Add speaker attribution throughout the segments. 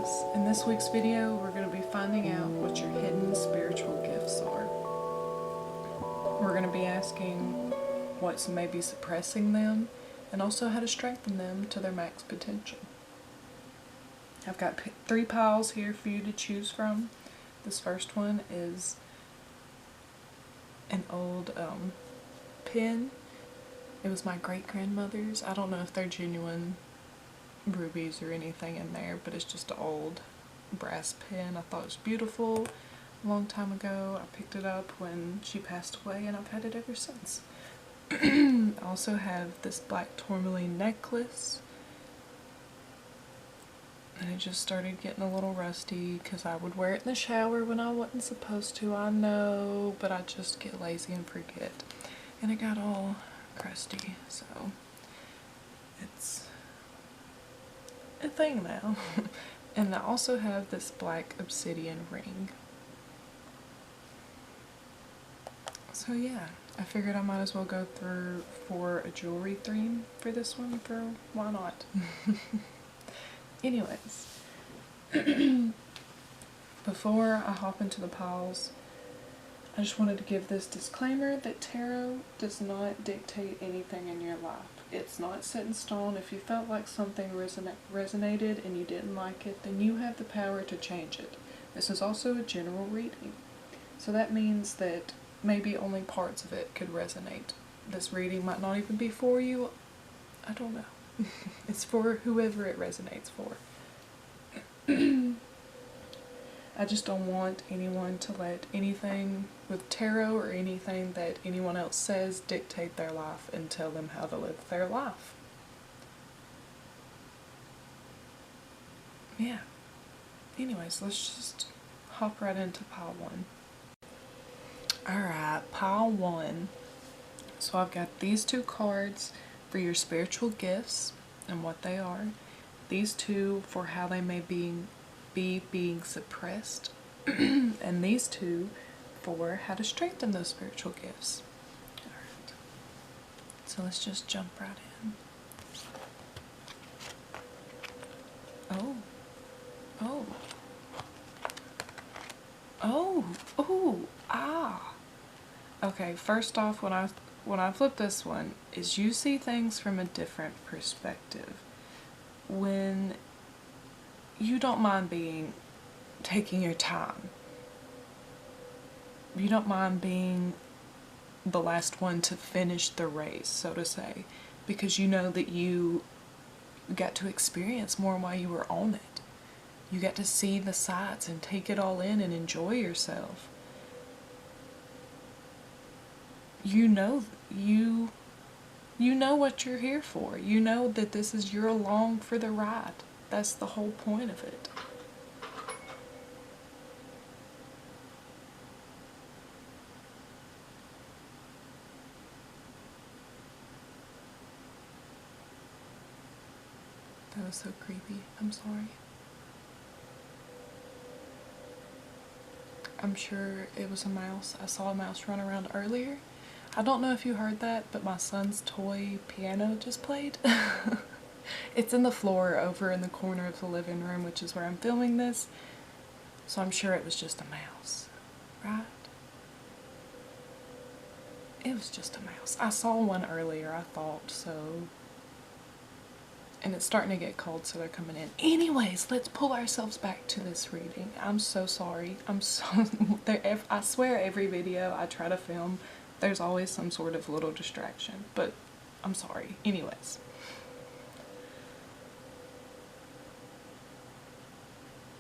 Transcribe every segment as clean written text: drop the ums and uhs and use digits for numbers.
Speaker 1: Janice. In this week's video, we're going to be finding out what your hidden spiritual gifts are. We're going to be asking what's maybe suppressing them, and also how to strengthen them to their max potential. I've got 3 piles here for you to choose from. This first one is an old pen. It was my great-grandmother's. I don't know if they're genuine rubies or anything in there, but it's just an old brass pen. I thought it was beautiful a long time ago. I picked it up when she passed away and I've had it ever since. I also have this black tourmaline necklace, and it just started getting a little rusty because I would wear it in the shower when I wasn't supposed to, I know, but I just get lazy and forget, and it got all crusty, so it's a thing now. And I also have this black obsidian ring. So yeah, I figured I might as well go through for a jewelry theme for this one, for why not? Anyways, before I hop into the piles, I just wanted to give this disclaimer that tarot does not dictate anything in your life. It's not set in stone. If you felt like something resonated and you didn't like it, then you have the power to change it. This is also a general reading, so that means that maybe only parts of it could resonate. This reading might not even be for you. I don't know. It's for whoever it resonates for. I just don't want anyone to let anything with tarot or anything that anyone else says dictate their life and tell them how to live their life. Yeah. Anyways, let's just hop right into pile 1. Alright, pile 1. So I've got these 2 cards for your spiritual gifts and what they are. These 2 for how they may be being suppressed. And these 2 for how to strengthen those spiritual gifts. Alright. So let's just jump right in. Oh. Oh. Oh. Oh. Ah. Okay, first off, when I flip this one, is you see things from a different perspective. When you don't mind taking your time. You don't mind being the last one to finish the race, so to say, because you know that you got to experience more while you were on it. You got to see the sights and take it all in and enjoy yourself. You know what you're here for. You know that this is you're along for the ride. That's the whole point of it. That was so creepy. I'm sorry. I'm sure it was a mouse. I saw a mouse run around earlier. I don't know if you heard that, but my son's toy piano just played. It's in the floor over in the corner of the living room, which is where I'm filming this. So I'm sure it was just a mouse, right? It was just a mouse. I saw one earlier, I thought, so. And it's starting to get cold, so they're coming in. Anyways, let's pull ourselves back to this reading. I'm so sorry. I swear every video I try to film, there's always some sort of little distraction, but I'm sorry. Anyways.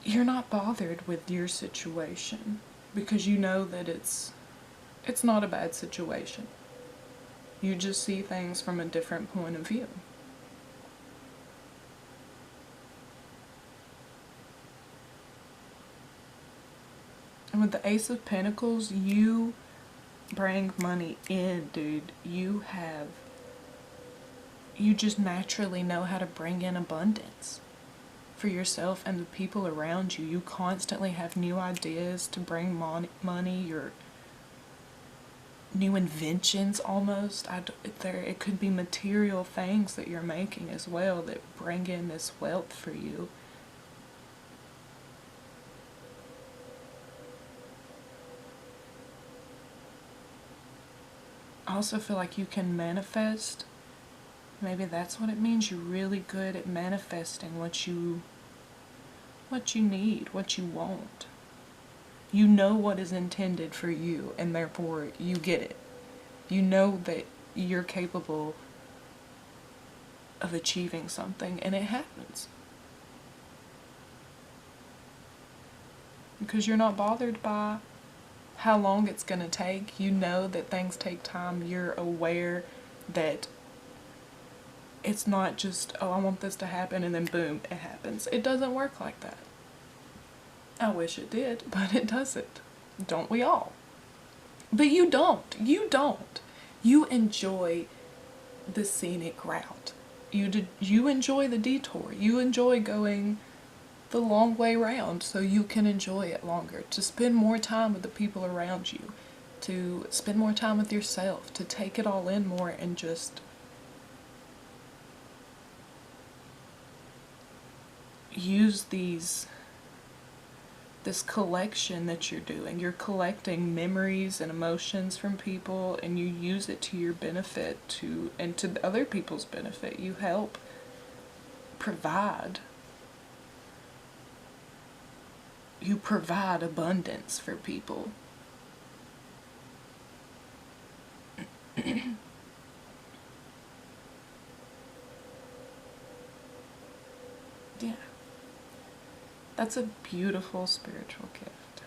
Speaker 1: You're not bothered with your situation because you know that it's not a bad situation. You just see things from a different point of view. And with the Ace of Pentacles, you bring money in, dude. You just naturally know how to bring in abundance for yourself and the people around you. You constantly have new ideas to bring money, your new inventions almost. It could be material things that you're making as well that bring in this wealth for you. I also feel like you can manifest. Maybe that's what it means. You're really good at manifesting what you need, what you want. You know what is intended for you, and therefore you get it. You know that you're capable of achieving something, and it happens. Because you're not bothered by how long it's going to take. You know that things take time. You're aware that it's not just, oh, I want this to happen, and then boom, it happens. It doesn't work like that. I wish it did, but it doesn't. Don't we all? But you don't. You don't. You enjoy the scenic route. You enjoy the detour. You enjoy going the long way round so you can enjoy it longer. To spend more time with the people around you. To spend more time with yourself. To take it all in more and just use this collection that you're doing. You're collecting memories and emotions from people, and you use it to your benefit, and to other people's benefit. You help provide. You provide abundance for people. Yeah. That's a beautiful spiritual gift.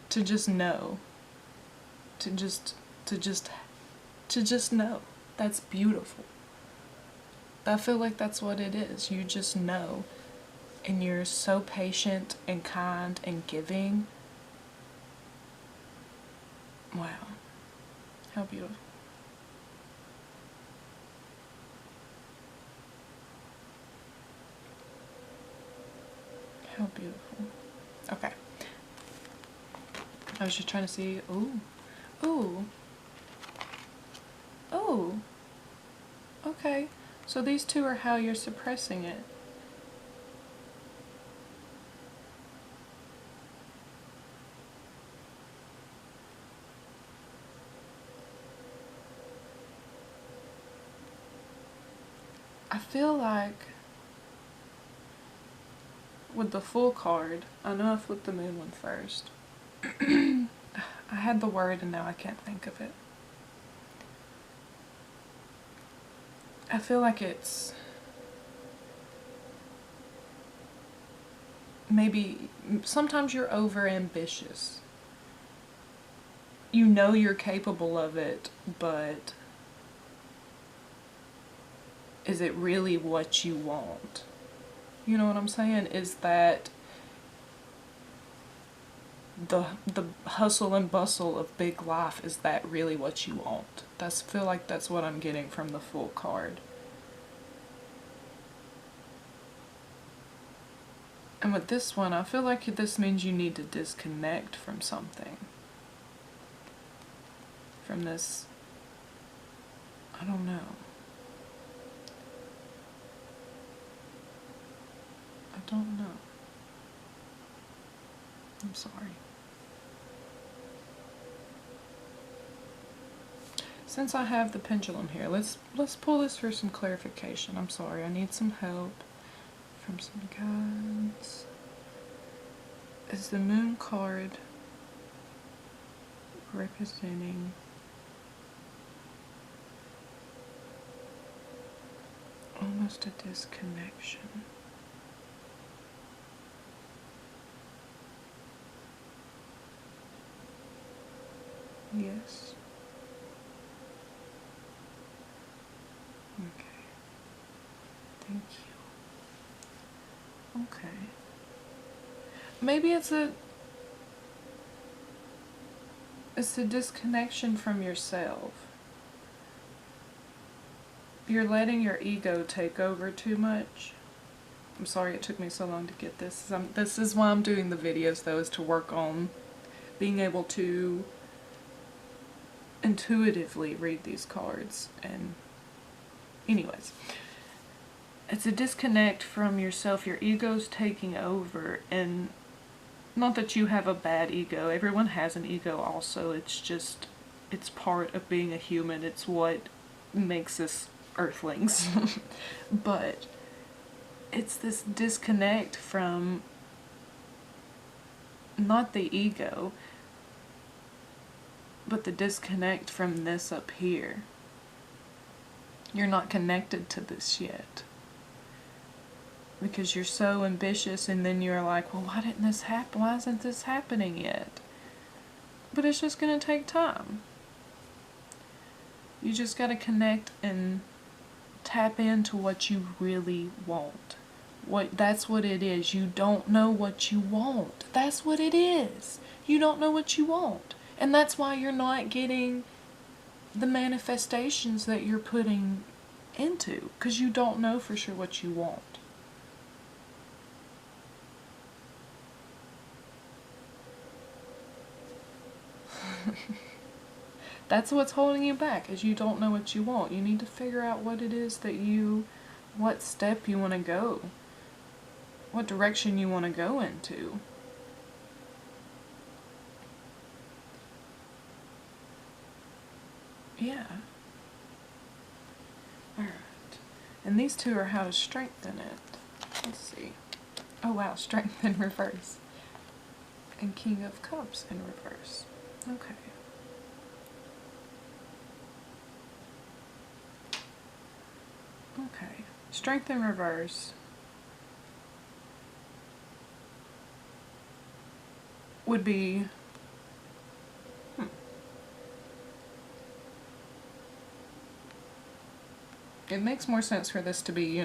Speaker 1: To just know. To just know. That's beautiful. I feel like that's what it is. You just know. And you're so patient and kind and giving. Wow. How beautiful. How beautiful. Okay. I was just trying to see. Ooh. Ooh. Ooh. Okay. So these two are how you're suppressing it. I feel like with the full card, I know I flipped the moon one first. I had the word and now I can't think of it. I feel like it's maybe sometimes you're over ambitious. You know you're capable of it, but is it really what you want? You know what I'm saying? Is that the hustle and bustle of big life, is that really what you want? I feel like that's what I'm getting from the full card. And with this one, I feel like this means you need to disconnect from something. From this, I don't know. I don't know. I'm sorry. Since I have the pendulum here, let's pull this for some clarification. I'm sorry, I need some help from some guides. Is the moon card representing almost a disconnection? Yes. Okay. Thank you. Okay. Maybe it's a disconnection from yourself. You're letting your ego take over too much. I'm sorry it took me so long to get this. This is why I'm doing the videos, though, is to work on being able to intuitively read these cards. And anyways, it's a disconnect from yourself. Your ego's taking over, and not that you have a bad ego. Everyone has an ego also. It's just It's part of being a human. It's what makes us earthlings. But it's this disconnect from not the ego, but the disconnect from this up here. You're not connected to this yet. Because you're so ambitious, and then you're like, well, why didn't this happen? Why isn't this happening yet? But it's just going to take time. You just got to connect and tap into what you really want. That's what it is. You don't know what you want. That's what it is. You don't know what you want. And that's why you're not getting the manifestations that you're putting into, because you don't know for sure what you want. That's what's holding you back, is you don't know what you want. You need to figure out what it is that what step you want to go, what direction you want to go into. Yeah. Alright. And these two are how to strengthen it. Let's see. Oh wow, strength in reverse. And King of Cups in reverse. Okay. Okay. Strength in reverse would be it makes more sense for this to be,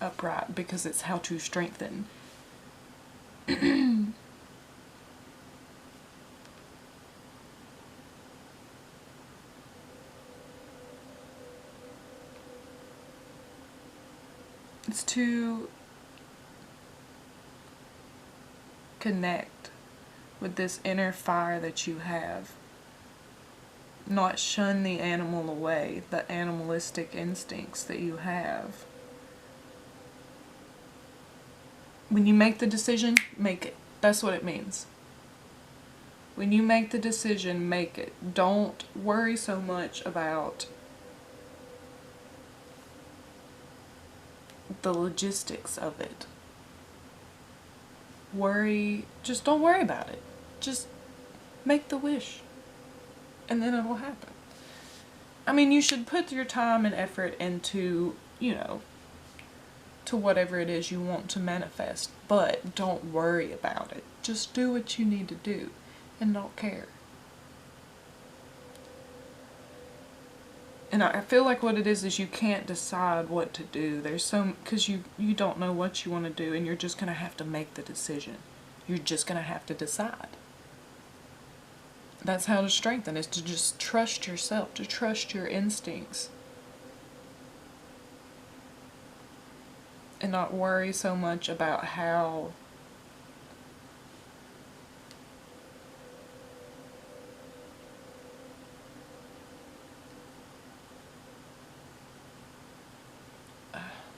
Speaker 1: upright, because it's how to strengthen. It's to connect with this inner fire that you have. Not shun the animal away, the animalistic instincts that you have. When you make the decision, make it. That's what it means. When you make the decision, make it. Don't worry so much about the logistics of it. Just don't worry about it. Just make the wish. And then it'll happen. I mean, you should put your time and effort into, to whatever it is you want to manifest. But don't worry about it. Just do what you need to do and don't care. And I feel like what it is you can't decide what to do. Because you don't know what you want to do, and you're just going to have to make the decision. You're just going to have to decide. That's how to strengthen, is to just trust yourself, to trust your instincts. And not worry so much about how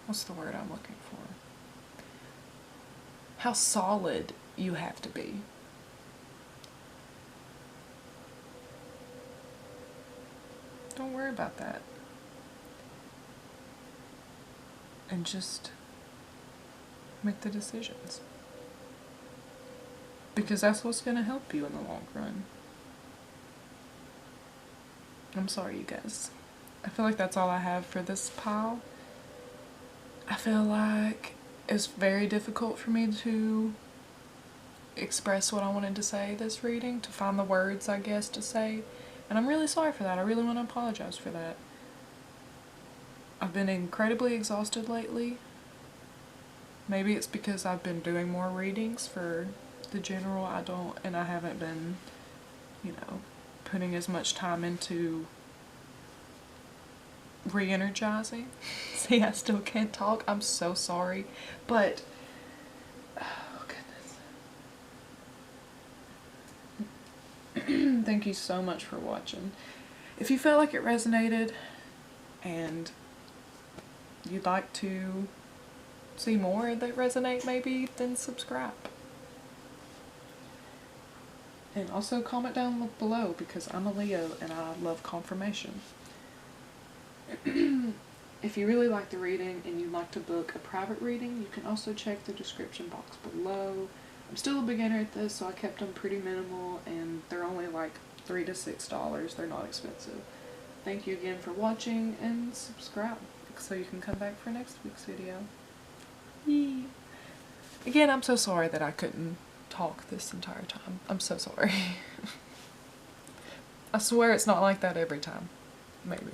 Speaker 1: what's the word I'm looking for? How solid you have to be. Don't worry about that. And just make the decisions. Because that's what's going to help you in the long run. I'm sorry, you guys. I feel like that's all I have for this pile. I feel like it's very difficult for me to express what I wanted to say this reading, to find the words, I guess, to say. And I'm really sorry for that. I really want to apologize for that. I've been incredibly exhausted lately. Maybe it's because I've been doing more readings for the general. I haven't been, putting as much time into re-energizing. See, I still can't talk. I'm so sorry. But, oh goodness. Thank you so much for watching. If you felt like it resonated and you'd like to see more that resonate, maybe, then subscribe. And also comment down below, because I'm a Leo and I love confirmation. If you really like the reading and you'd like to book a private reading, you can also check the description box below. I'm still a beginner at this, so I kept them pretty minimal, and they're only like $3 to $6. They're not expensive. Thank you again for watching, and subscribe so you can come back for next week's video. Yee. Again, I'm so sorry that I couldn't talk this entire time. I'm so sorry. I swear it's not like that every time. Maybe.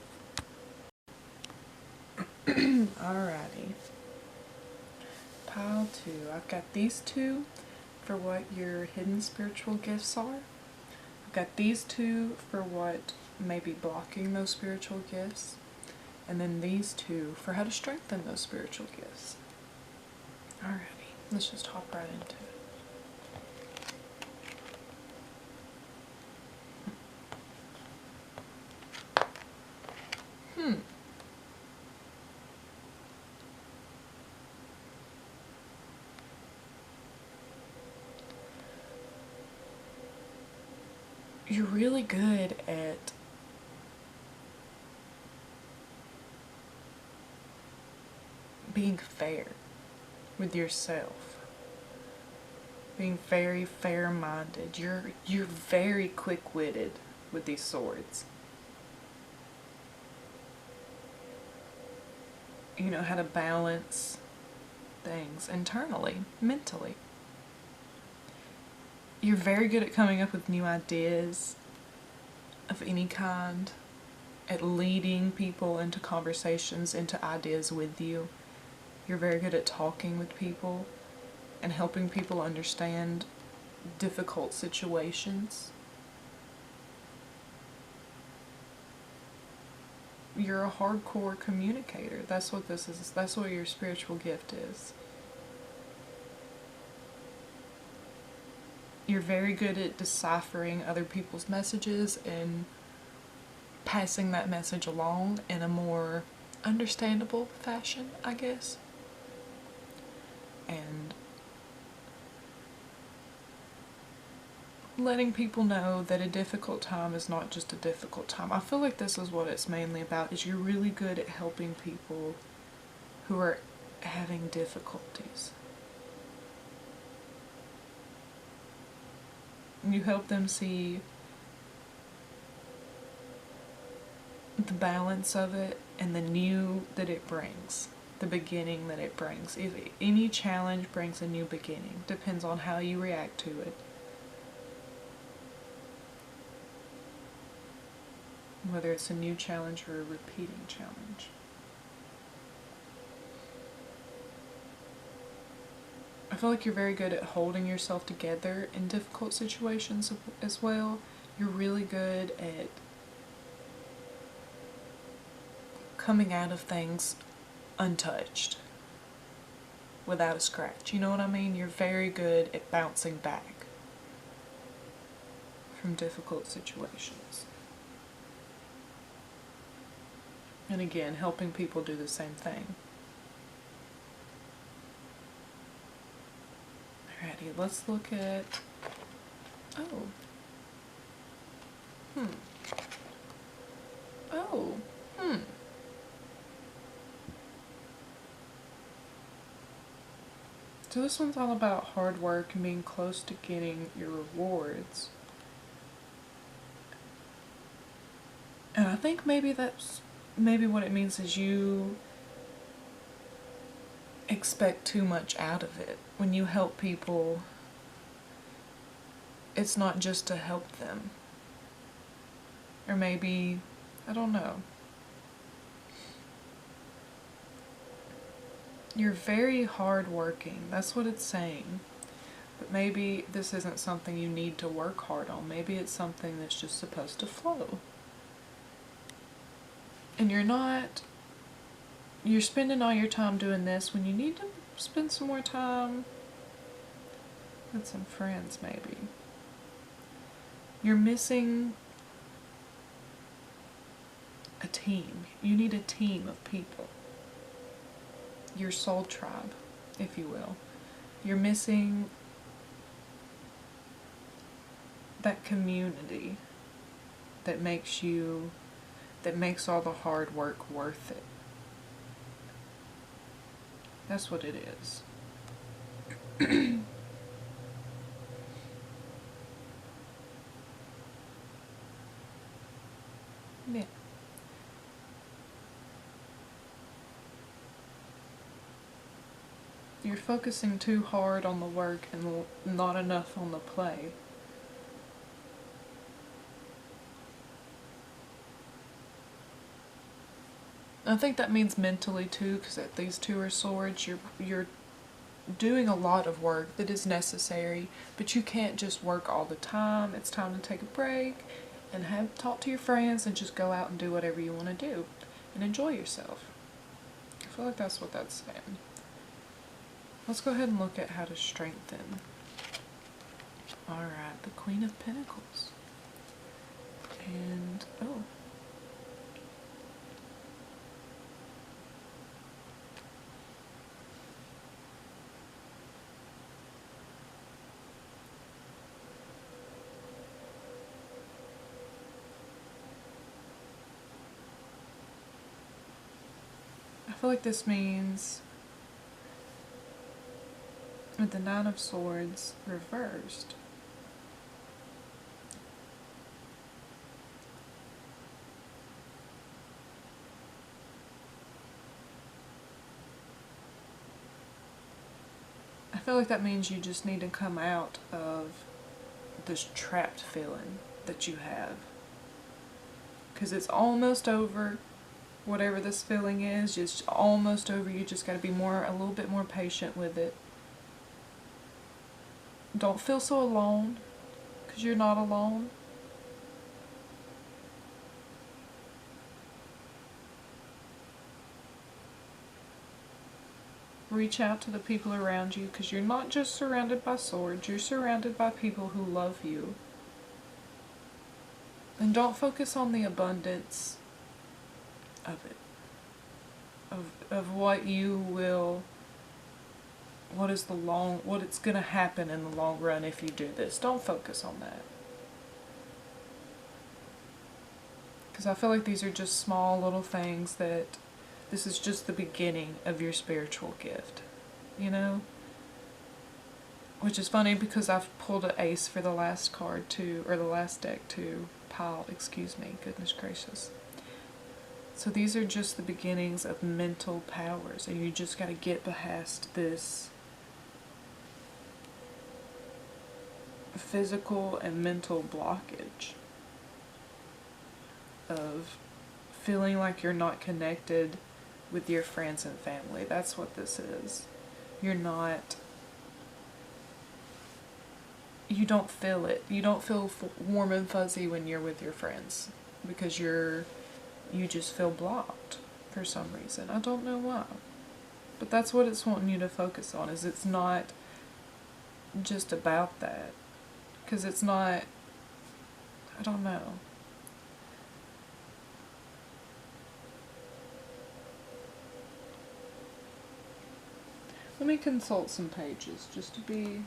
Speaker 1: Alrighty. Pile 2. I've got these two for what your hidden spiritual gifts are. I've got these two for what may be blocking those spiritual gifts. And then these two for how to strengthen those spiritual gifts. Alrighty, let's just hop right into it. You're really good at being fair with yourself. Being very fair-minded. You're very quick-witted with these swords. You know how to balance things internally, mentally. You're very good at coming up with new ideas of any kind, at leading people into conversations, into ideas with you. You're very good at talking with people and helping people understand difficult situations. You're a hardcore communicator. That's what this is. That's what your spiritual gift is. You're very good at deciphering other people's messages and passing that message along in a more understandable fashion, I guess. And letting people know that a difficult time is not just a difficult time. I feel like this is what it's mainly about, is you're really good at helping people who are having difficulties. You help them see the balance of it and the new that it brings, the beginning that it brings. If any challenge brings a new beginning, depends on how you react to it. Whether it's a new challenge or a repeating challenge. I feel like you're very good at holding yourself together in difficult situations as well. You're really good at coming out of things untouched, without a scratch. You know what I mean? You're very good at bouncing back from difficult situations. And again, helping people do the same thing. Alrighty, let's look at... Oh. So this one's all about hard work and being close to getting your rewards. And I think maybe what it means is you expect too much out of it. When you help people, it's not just to help them. Or maybe, I don't know. You're very hardworking. That's what it's saying. But maybe this isn't something you need to work hard on. Maybe it's something that's just supposed to flow. And you're spending all your time doing this when you need to spend some more time with some friends, maybe. You're missing a team. You need a team of people. Your soul tribe, if you will. You're missing that community that makes all the hard work worth it. That's what it is. Yeah. You're focusing too hard on the work and not enough on the play. I think that means mentally too, because at these two are swords, you're doing a lot of work that is necessary, but you can't just work all the time. It's time to take a break and talk to your friends and just go out and do whatever you want to do and enjoy yourself. I feel like that's what that's saying. Let's go ahead and look at how to strengthen. Alright, the Queen of Pentacles. And, oh. I feel like this means with the Nine of Swords reversed, I feel like that means you just need to come out of this trapped feeling that you have. Because it's almost over. Whatever this feeling is, it's almost over. You just got to be a little bit more patient with it. Don't feel so alone, because you're not alone. Reach out to the people around you, because you're not just surrounded by swords, you're surrounded by people who love you. And don't focus on the abundance of it. Of what you will, what it's going to happen in the long run if you do this. Don't focus on that. Because I feel like these are just small little things that this is just the beginning of your spiritual gift. You know? Which is funny because I've pulled an ace for the last card too, or the last deck to pile, excuse me, goodness gracious. So these are just the beginnings of mental powers, and you just got to get past this physical and mental blockage of feeling like you're not connected with your friends and family. That's what this is. You don't feel it. You don't feel warm and fuzzy when you're with your friends because you just feel blocked for some reason. I don't know why. But that's what it's wanting you to focus on, is it's not just about that. Because it's not, I don't know. Let me consult some pages just to be...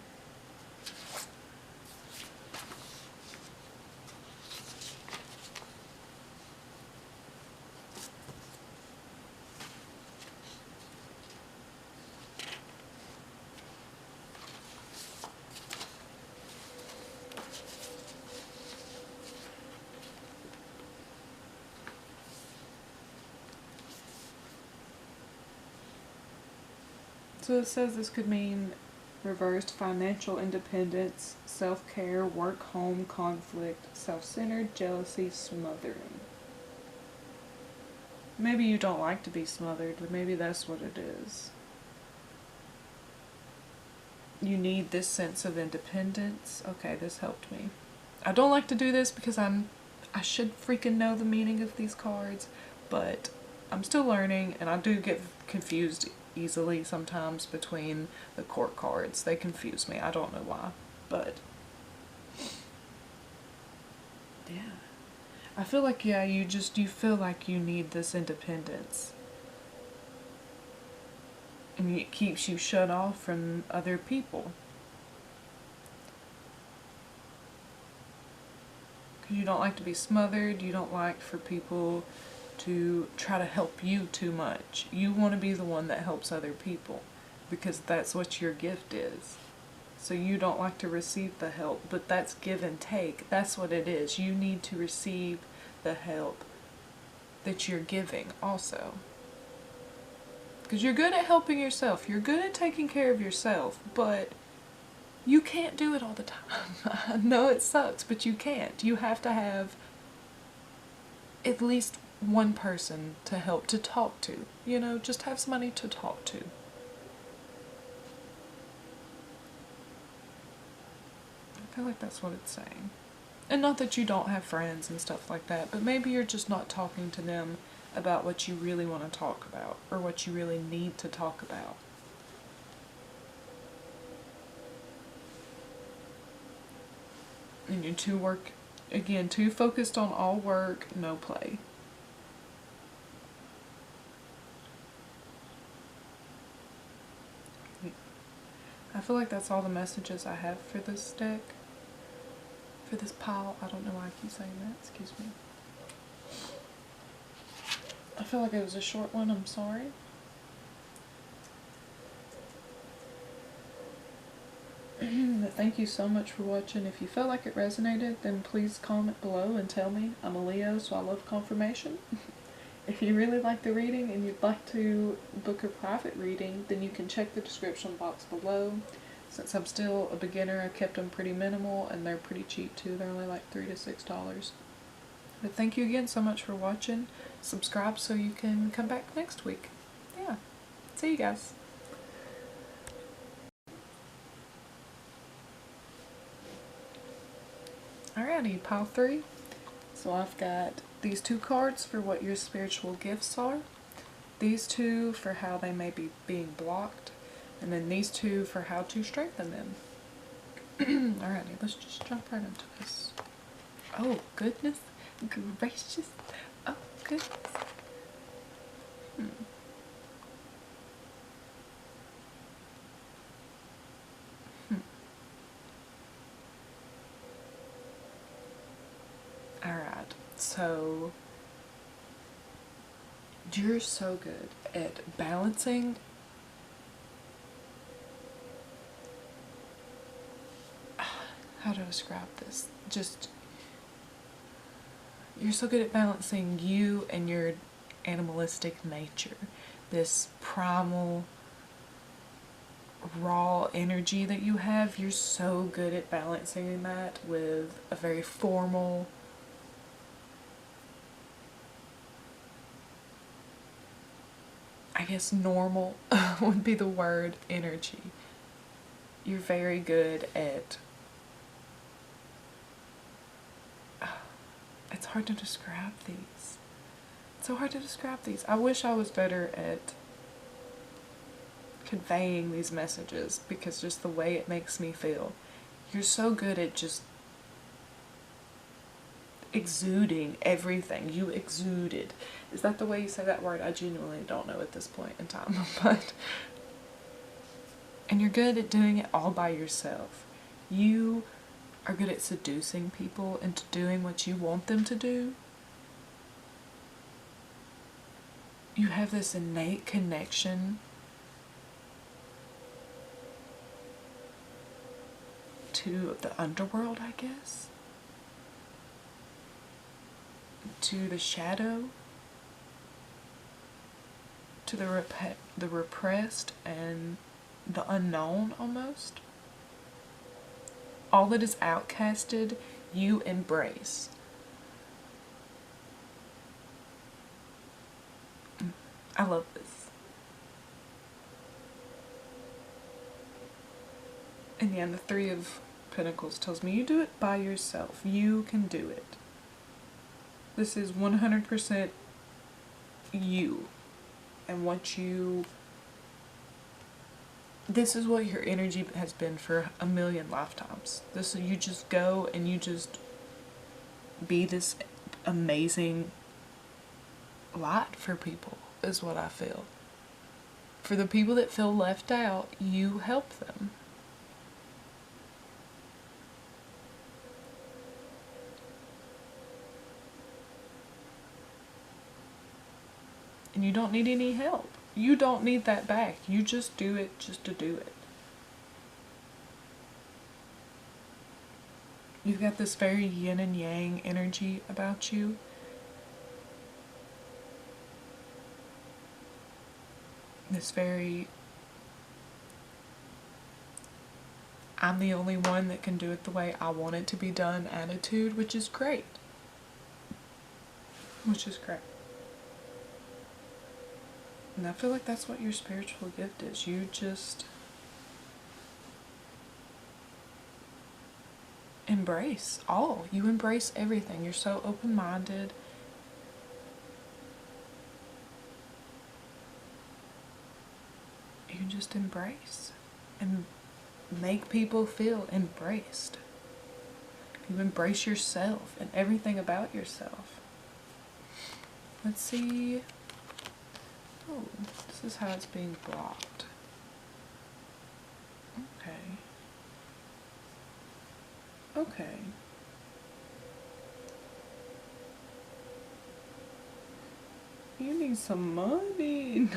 Speaker 1: So it says this could mean reversed financial independence, self-care, work, home, conflict, self-centered, jealousy, smothering. Maybe you don't like to be smothered, but maybe that's what it is. You need this sense of independence. Okay, this helped me. I don't like to do this because I should freaking know the meaning of these cards, but I'm still learning, and I do get confused easily sometimes between the court cards. They confuse me. I don't know why, but yeah. I feel like, yeah, you feel like you need this independence. And it keeps you shut off from other people. Because you don't like to be smothered. You don't like for people to try to help you too much. You want to be the one that helps other people because that's what your gift is. So you don't like to receive the help, but that's give and take. That's what it is. You need to receive the help that you're giving also. Because you're good at helping yourself. You're good at taking care of yourself, but you can't do it all the time. I know it sucks, but you can't. You have to have at least one person to help, to talk to. You know, just have somebody to talk to. I feel like that's what it's saying. And not that you don't have friends and stuff like that, but maybe you're just not talking to them about what you really want to talk about, or what you really need to talk about. And you're too focused on all work, no play. I feel like that's all the messages I have for this deck. For this pile. I don't know why I keep saying that. Excuse me. I feel like it was a short one. I'm sorry. But thank you so much for watching. If you felt like it resonated, then please comment below and tell me. I'm a Leo, so I love confirmation. If you really like the reading and you'd like to book a private reading, then you can check the description box below. Since I'm still a beginner, I kept them pretty minimal, and they're pretty cheap too. They're only like $3 to $6. But thank you again so much for watching. Subscribe so you can come back next week. Yeah. See you guys. Alrighty, pile 3. So I've got these 2 cards for what your spiritual gifts are. These 2 for how they may be being blocked. And then these 2 for how to strengthen them. Alrighty, let's just jump right into this. Oh, goodness gracious. Oh, goodness. Alright, so you're so good at balancing how to describe this. Just, you're so good at balancing you and your animalistic nature. This primal, raw energy that you have, you're so good at balancing that with a very formal, I guess normal would be the word, energy. You're very good at, it's hard to describe these. It's so hard to describe these. I wish I was better at conveying these messages, because just the way it makes me feel. You're so good at just exuding everything. You exuded. Is that the way you say that word? I genuinely don't know at this point in time. But and you're good at doing it all by yourself. You are good at seducing people into doing what you want them to do. You have this innate connection to the underworld, I guess. To the shadow. To the repressed and the unknown, almost. All that is outcasted, you embrace. I love this. And yeah, the 3 of Pentacles tells me you do it by yourself. You can do it. This is 100% you. And what you... This is what your energy has been for a million lifetimes. This, you just go and you just be this amazing light for people, is what I feel. For the people that feel left out, you help them. And you don't need any help. You don't need that back. You just do it just to do it. You've got this very yin and yang energy about you. This very, I'm the only one that can do it the way I want it to be done attitude, which is great. Which is great. And I feel like that's what your spiritual gift is. You just embrace all. You embrace everything. You're so open-minded. You just embrace and make people feel embraced. You embrace yourself and everything about yourself. Let's see. Oh, this is how it's being blocked. Okay. Okay. You need some money.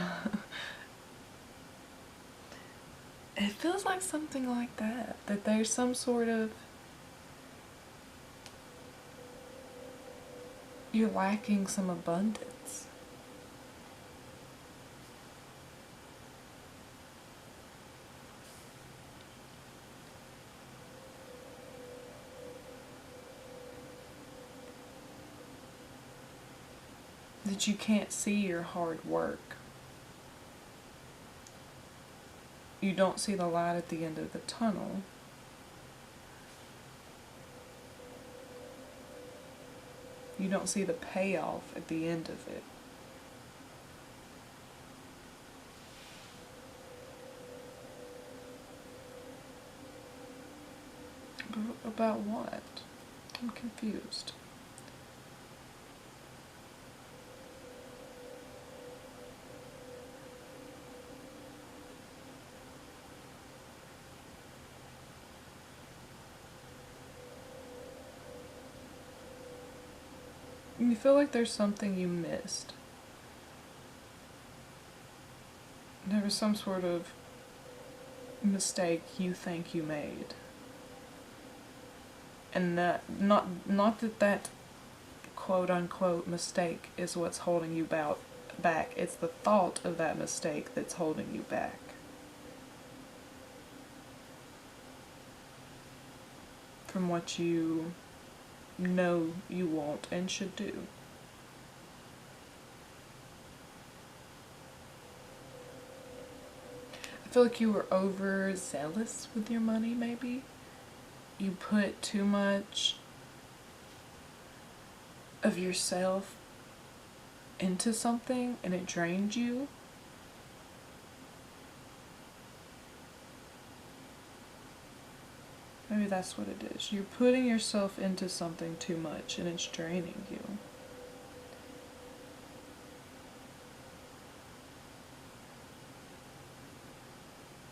Speaker 1: It feels like something like that. That there's some sort of... You're lacking some abundance. That you can't see your hard work. You don't see the light at the end of the tunnel. You don't see the payoff at the end of it. About what? I'm confused. You feel like there's something you missed. There was some sort of mistake you think you made. And that, not that quote unquote mistake is what's holding you back. It's the thought of that mistake that's holding you back. From what you know you want and should do. I feel like you were overzealous with your money, maybe. You put too much of yourself into something and it drained you. Maybe that's what it is. You're putting yourself into something too much and it's draining you.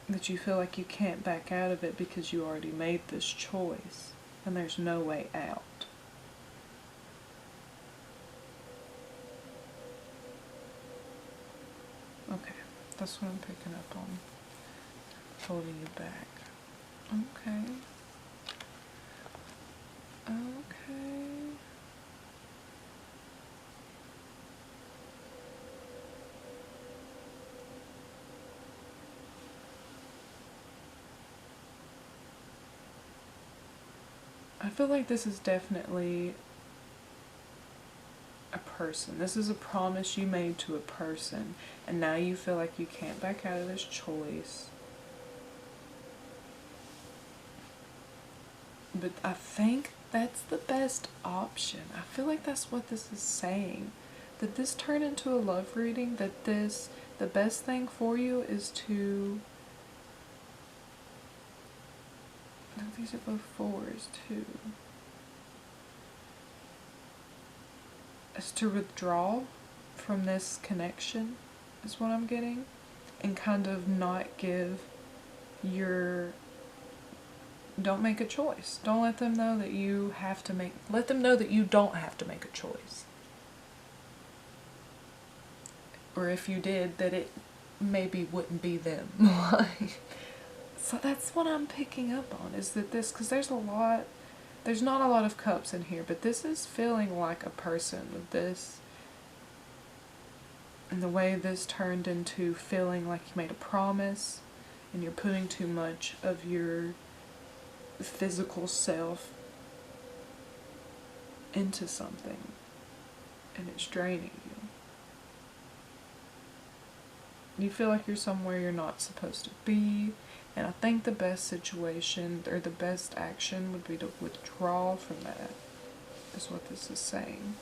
Speaker 1: That you feel like you can't back out of it because you already made this choice and there's no way out. Okay, that's what I'm picking up on. Holding you back. Okay. Okay. I feel like this is definitely a person. This is a promise you made to a person, and now you feel like you can't back out of this choice. But I think that's the best option. I feel like that's what this is saying. That this turned into a love reading, that the best thing for you is to... No, these are both fours too. Is to withdraw from this connection, is what I'm getting. And kind of not give your... Don't make a choice. Don't let them know that you have to make... Let them know that you don't have to make a choice. or if you did, that it maybe wouldn't be them. So that's what I'm picking up on, is that this, because there's not a lot of cups in here, but this is feeling like a person with this, and the way this turned into feeling like you made a promise and you're putting too much of your physical self into something and it's draining you. You feel like you're somewhere you're not supposed to be, and I think the best situation, or the best action, would be to withdraw from that, is what this is saying.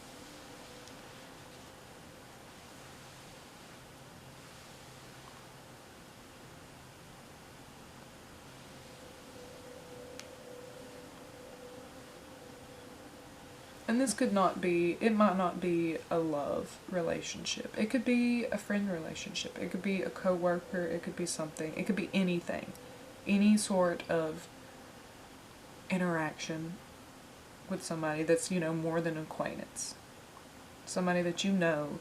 Speaker 1: And this could not be, it might not be a love relationship. It could be a friend relationship. It could be a coworker. It could be something. It could be anything. Any sort of interaction with somebody that's, you know, more than an acquaintance. Somebody that you know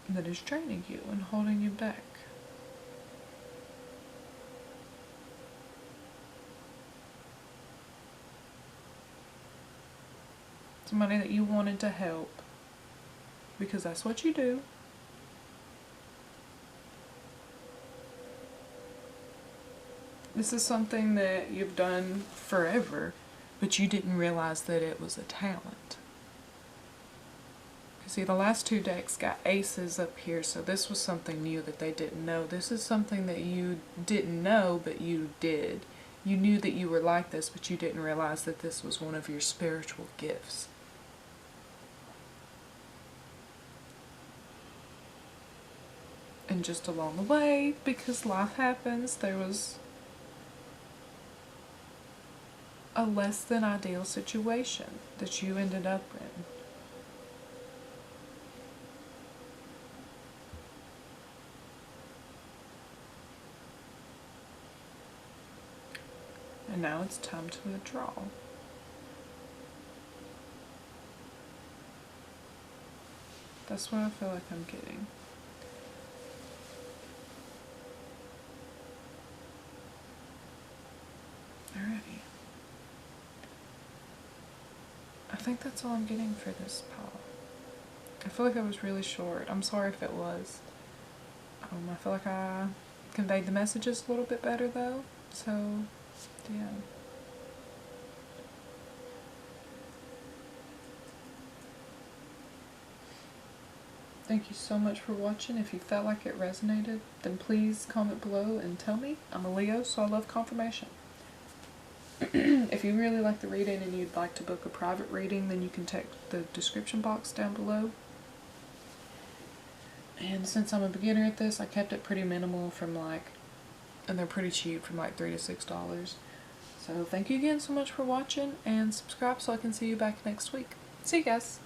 Speaker 1: that is draining you and holding you back. Somebody that you wanted to help, because that's what you do. This is something that you've done forever, but you didn't realize that it was a talent. You see, the last two decks got aces up here, so this was something new that they didn't know. This is something that you didn't know, but you did. You knew that you were like this, but you didn't realize that this was one of your spiritual gifts. And just along the way, because life happens, there was a less than ideal situation that you ended up in. And now it's time to withdraw. That's what I feel like I'm getting. Alrighty. I think that's all I'm getting for this pile. I feel like that was really short. I'm sorry if it was. I feel like I conveyed the messages a little bit better though. So, yeah. Thank you so much for watching. If you felt like it resonated, then please comment below and tell me. I'm a Leo, so I love confirmation. If you really like the reading and you'd like to book a private reading, then you can check the description box down below. And since I'm a beginner at this, I kept it pretty minimal and they're pretty cheap, from like $3 to $6. So thank you again so much for watching, and subscribe so I can see you back next week. See you guys!